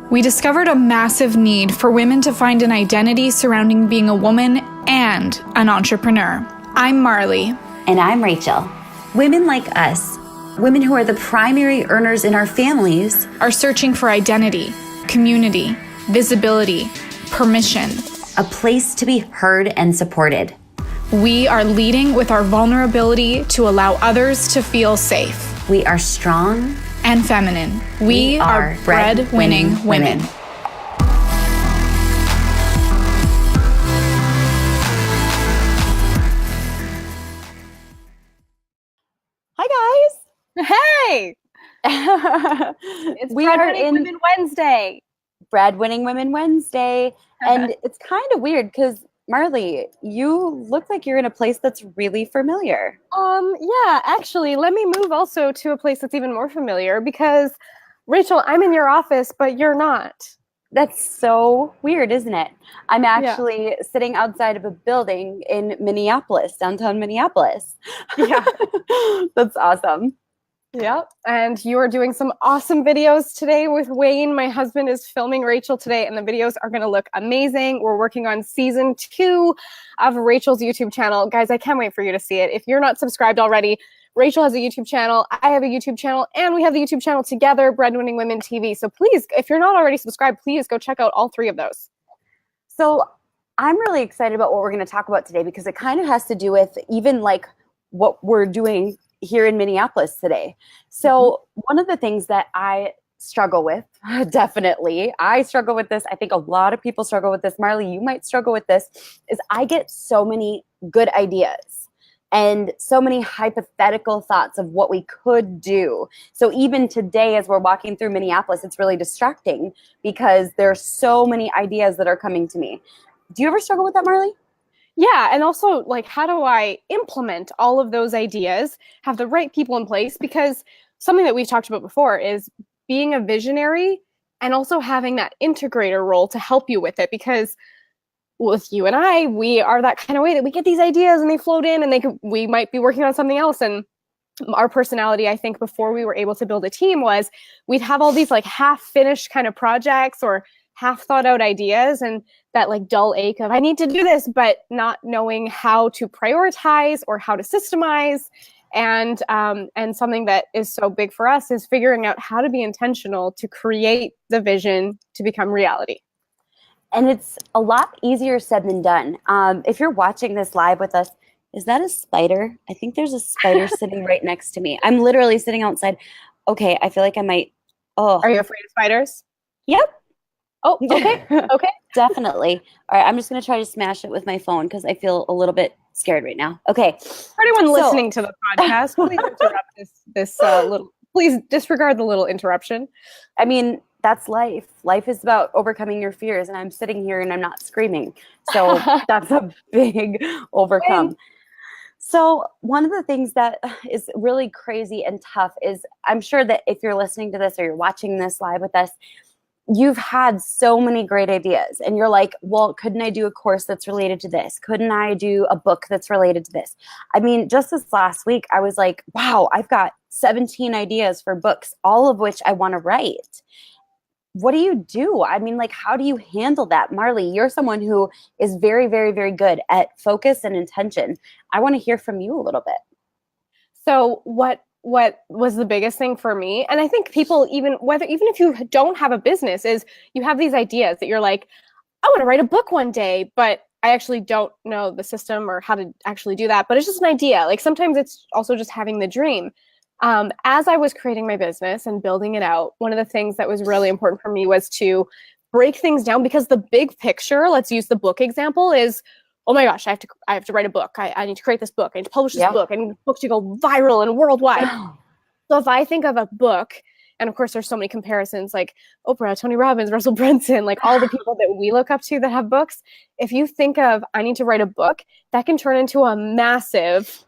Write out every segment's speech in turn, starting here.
we discovered a massive need for women to find an identity surrounding being a woman and an entrepreneur. I'm Marley. And I'm Rachel. Women like us, women who are the primary earners in our families, are searching for identity, community, visibility, permission. A place to be heard and supported. We are leading with our vulnerability to allow others to feel safe. We are strong and feminine. We are bread-winning women. Hi guys. Hey. It's Breadwinning Women Wednesday. Breadwinning Women Wednesday. And it's kind of weird because Marley, you look like you're in a place that's really familiar. Yeah, actually, let me move also to a place that's even more familiar because, Rachel, I'm in your office, but you're not. That's so weird, isn't it? I'm actually sitting outside of a building in Minneapolis, downtown Minneapolis. Yeah. That's awesome. Yep. And you are doing some awesome videos today with Wayne. My husband is filming Rachel today, and the videos are going to look amazing. We're working on season 2 of Rachel's YouTube channel. Guys, I can't wait for you to see it. If you're not subscribed already, Rachel has a YouTube channel, I have a YouTube channel, and we have the YouTube channel together, Breadwinning Women TV. So please, if you're not already subscribed, please go check out all 3 of those. So I'm really excited about what we're going to talk about today because it kind of has to do with even like what we're doing here in Minneapolis today. So one of the things that I struggle with, definitely, I struggle with this. I think a lot of people struggle with this. Marley, you might struggle with this, is I get so many good ideas and so many hypothetical thoughts of what we could do. So even today, as we're walking through Minneapolis, it's really distracting because there are so many ideas that are coming to me. Do you ever struggle with that, Marley? Yeah, and also, like, how do I implement all of those ideas, have the right people in place? Because something that we've talked about before is being a visionary and also having that integrator role to help you with it. Because with you and I, we are that kind of way that we get these ideas and they float in and we might be working on something else. And our personality, I think, before we were able to build a team was we'd have all these like half-finished kind of projects or half thought out ideas and that like dull ache of I need to do this, but not knowing how to prioritize or how to systemize. And something that is so big for us is figuring out how to be intentional to create the vision to become reality. And it's a lot easier said than done. If you're watching this live with us, is that a spider? I think there's a spider sitting right next to me. I'm literally sitting outside. Okay, I feel like I might. Oh, are you afraid of spiders? Yep. Oh, okay. Okay. Definitely. All right. I'm just going to try to smash it with my phone because I feel a little bit scared right now. Okay. For anyone listening to the podcast, please interrupt this little, please disregard the little interruption. I mean, that's life. Life is about overcoming your fears. And I'm sitting here and I'm not screaming. So that's a big overcome. So one of the things that is really crazy and tough is I'm sure that if you're listening to this or you're watching this live with us, you've had so many great ideas and you're like, well, couldn't I do a course that's related to this? Couldn't I do a book that's related to this? I mean, just this last week, I was like, wow, I've got 17 ideas for books, all of which I want to write. What do you do? I mean, like, how do you handle that? Marley, you're someone who is very, very, very good at focus and intention. I want to hear from you a little bit. So what was the biggest thing for me, and I think people, even if you don't have a business, is you have these ideas that you're like, I want to write a book one day, but I actually don't know the system or how to actually do that. But it's just an idea. Like sometimes it's also just having the dream. As I was creating my business and building it out, one of the things that was really important for me was to break things down because the big picture, let's use the book example, is oh my gosh, I have to write a book. I need to create this book. I need to publish this book. I need books to go viral and worldwide. So if I think of a book, and of course there's so many comparisons like Oprah, Tony Robbins, Russell Brunson, like all the people that we look up to that have books. If you think of, I need to write a book, that can turn into a massive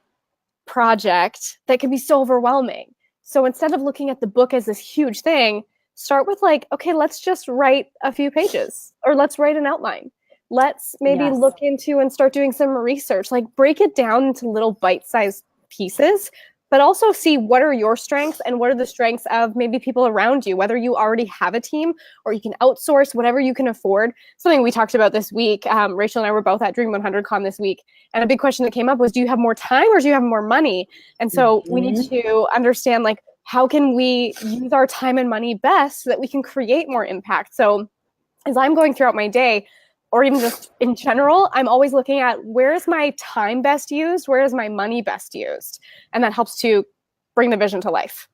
project that can be so overwhelming. So instead of looking at the book as this huge thing, start with like, okay, let's just write a few pages or let's write an outline. Let's maybe look into and start doing some research, like break it down into little bite-sized pieces but also see what are your strengths and what are the strengths of maybe people around you, whether you already have a team or you can outsource whatever you can afford. Something we talked about this week, Rachel and I were both at Dream 100 Con this week, and a big question that came up was, do you have more time or do you have more money? And so we need to understand, like, how can we use our time and money best so that we can create more impact? So as I'm going throughout my day, or even just in general, I'm always looking at, where is my time best used? Where is my money best used? And that helps to bring the vision to life.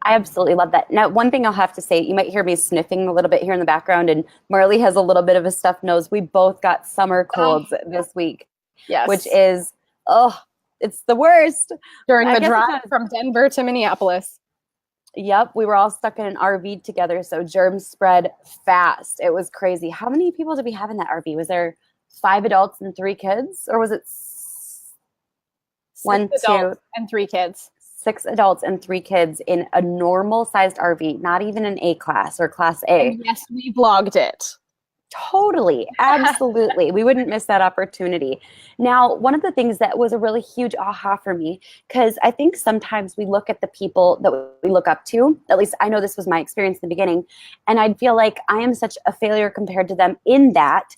I absolutely love that. Now, one thing I'll have to say, you might hear me sniffing a little bit here in the background, and Marley has a little bit of a stuffed nose. We both got summer colds this week, Yes. which is, it's the worst. During the drive from Denver to Minneapolis. Yep, we were all stuck in an RV together, so germs spread fast. It was crazy. How many people did we have in that RV? Was there 5 adults and 3 kids, or was it 6 adults and 3 kids? 6 adults and 3 kids in a normal-sized RV, not even an A class or Class A. And yes, we vlogged it. Totally. Absolutely. We wouldn't miss that opportunity. Now, one of the things that was a really huge aha for me, because I think sometimes we look at the people that we look up to, at least I know this was my experience in the beginning, and I'd feel like I am such a failure compared to them, in that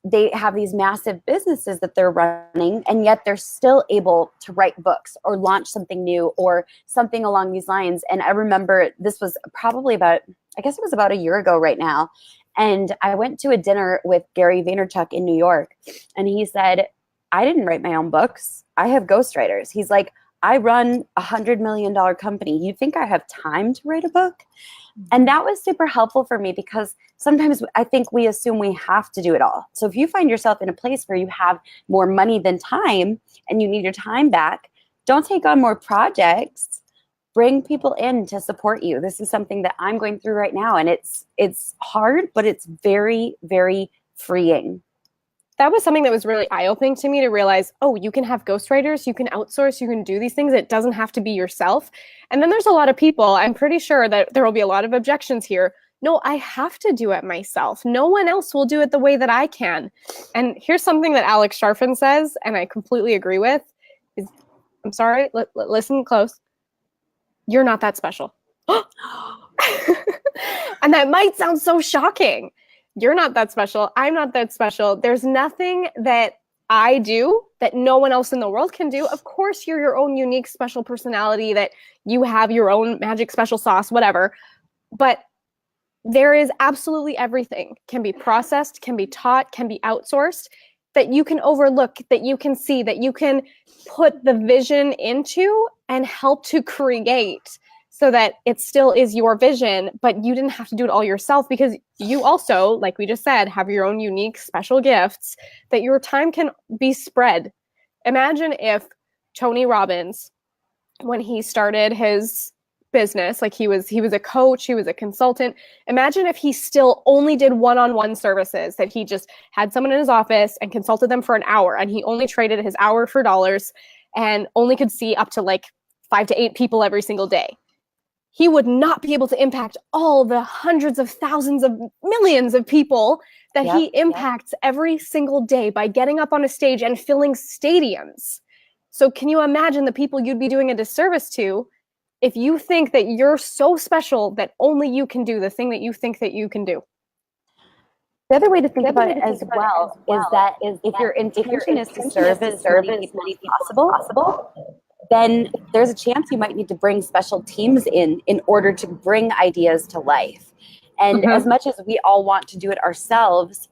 they have these massive businesses that they're running, and yet they're still able to write books or launch something new or something along these lines. And I remember this was probably about a year ago right now. And I went to a dinner with Gary Vaynerchuk in New York, and he said, I didn't write my own books. I have ghostwriters. He's like, I run $100 million company. You think I have time to write a book? And that was super helpful for me, because sometimes I think we assume we have to do it all. So if you find yourself in a place where you have more money than time and you need your time back, don't take on more projects. Bring people in to support you. This is something that I'm going through right now, and it's hard, but it's very, very freeing. That was something that was really eye-opening to me, to realize, oh, you can have ghostwriters, you can outsource, you can do these things. It doesn't have to be yourself. And then there's a lot of people, I'm pretty sure that there will be a lot of objections here. No, I have to do it myself. No one else will do it the way that I can. And here's something that Alex Sharfin says, and I completely agree with, is, I'm sorry, listen close. You're not that special. And that might sound so shocking. You're not that special. I'm not that special. There's nothing that I do that no one else in the world can do. Of course, you're your own unique, special personality, that you have your own magic special sauce, whatever. But there is absolutely everything can be processed, can be taught, can be outsourced, that you can overlook, that you can see, that you can put the vision into and help to create, so that it still is your vision, but you didn't have to do it all yourself, because you also, like we just said, have your own unique special gifts that your time can be spread. Imagine if Tony Robbins, when he started his business, like he was a coach, he was a consultant. Imagine if he still only did one-on-one services, that he just had someone in his office and consulted them for an hour, and he only traded his hour for dollars and only could see up to like 5 to 8 people every single day. He would not be able to impact all the hundreds of thousands of millions of people that he impacts every single day by getting up on a stage and filling stadiums. So can you imagine the people you'd be doing a disservice to if you think that you're so special that only you can do the thing that you think that you can do? The other way to think about it as well is that if your intention is to serve as many people as possible, then there's a chance you might need to bring special teams in order to bring ideas to life. And as much as we all want to do it ourselves,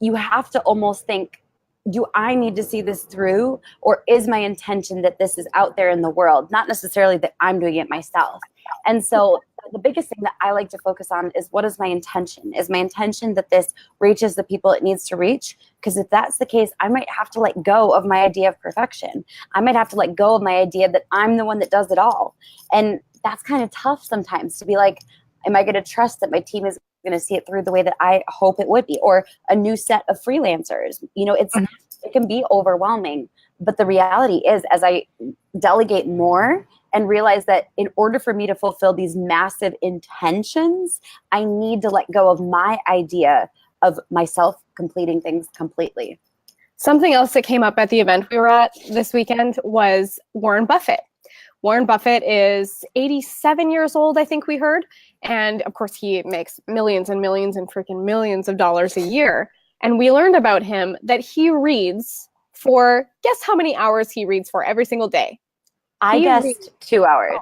you have to almost think, do I need to see this through? Or is my intention that this is out there in the world? Not necessarily that I'm doing it myself. And so the biggest thing that I like to focus on is, what is my intention? Is my intention that this reaches the people it needs to reach? Because if that's the case, I might have to let go of my idea of perfection. I might have to let go of my idea that I'm the one that does it all. And that's kind of tough sometimes, to be like, am I going to trust that my team is going to see it through the way that I hope it would be? Or a new set of freelancers. You know, it can be overwhelming. But the reality is, as I delegate more and realize that in order for me to fulfill these massive intentions, I need to let go of my idea of myself completing things completely. Something else that came up at the event we were at this weekend was Warren Buffett. Warren Buffett is 87 years old, I think we heard. And of course, he makes millions and millions and freaking millions of dollars a year. And we learned about him that he reads for, guess how many hours he reads for every single day? I guessed 2 hours.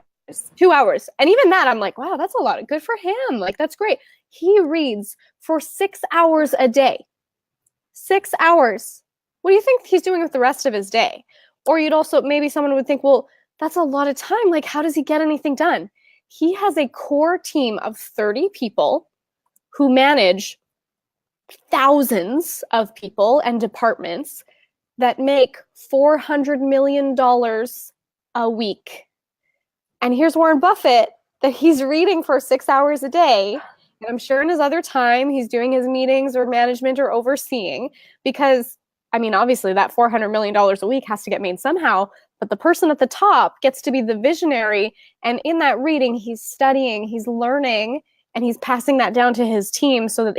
2 hours. And even that, I'm like, wow, that's a lot. Good for him. Like, that's great. He reads for 6 hours a day. 6 hours. What do you think he's doing with the rest of his day? Or you'd also, maybe someone would think, well, that's a lot of time. Like, how does he get anything done? He has a core team of 30 people who manage thousands of people and departments that make $400 million a week. And here's Warren Buffett that he's reading for 6 hours a day. And I'm sure in his other time, he's doing his meetings or management or overseeing, because, I mean, obviously that $400 million a week has to get made somehow, but the person at the top gets to be the visionary. And in that reading, he's studying, he's learning, and he's passing that down to his team so that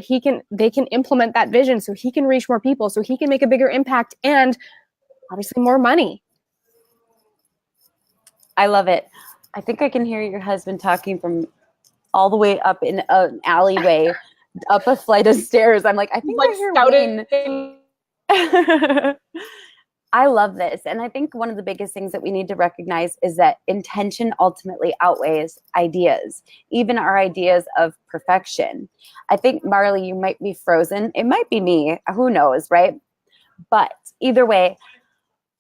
they can implement that vision, so he can reach more people, so he can make a bigger impact, and obviously more money. I love it. I think I can hear your husband talking from all the way up in an alleyway, up a flight of stairs. I'm like, I think I hear Wayne. I love this. And I think one of the biggest things that we need to recognize is that intention ultimately outweighs ideas, even our ideas of perfection. I think, Marley, you might be frozen. It might be me. Who knows, right? But either way,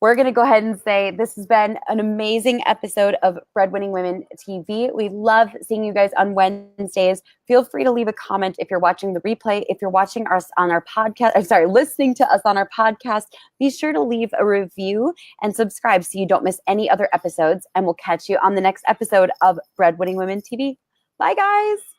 we're going to go ahead and say this has been an amazing episode of Breadwinning Women TV. We love seeing you guys on Wednesdays. Feel free to leave a comment if you're watching the replay. If you're watching us on our podcast, listening to us on our podcast, be sure to leave a review and subscribe so you don't miss any other episodes. And we'll catch you on the next episode of Breadwinning Women TV. Bye, guys.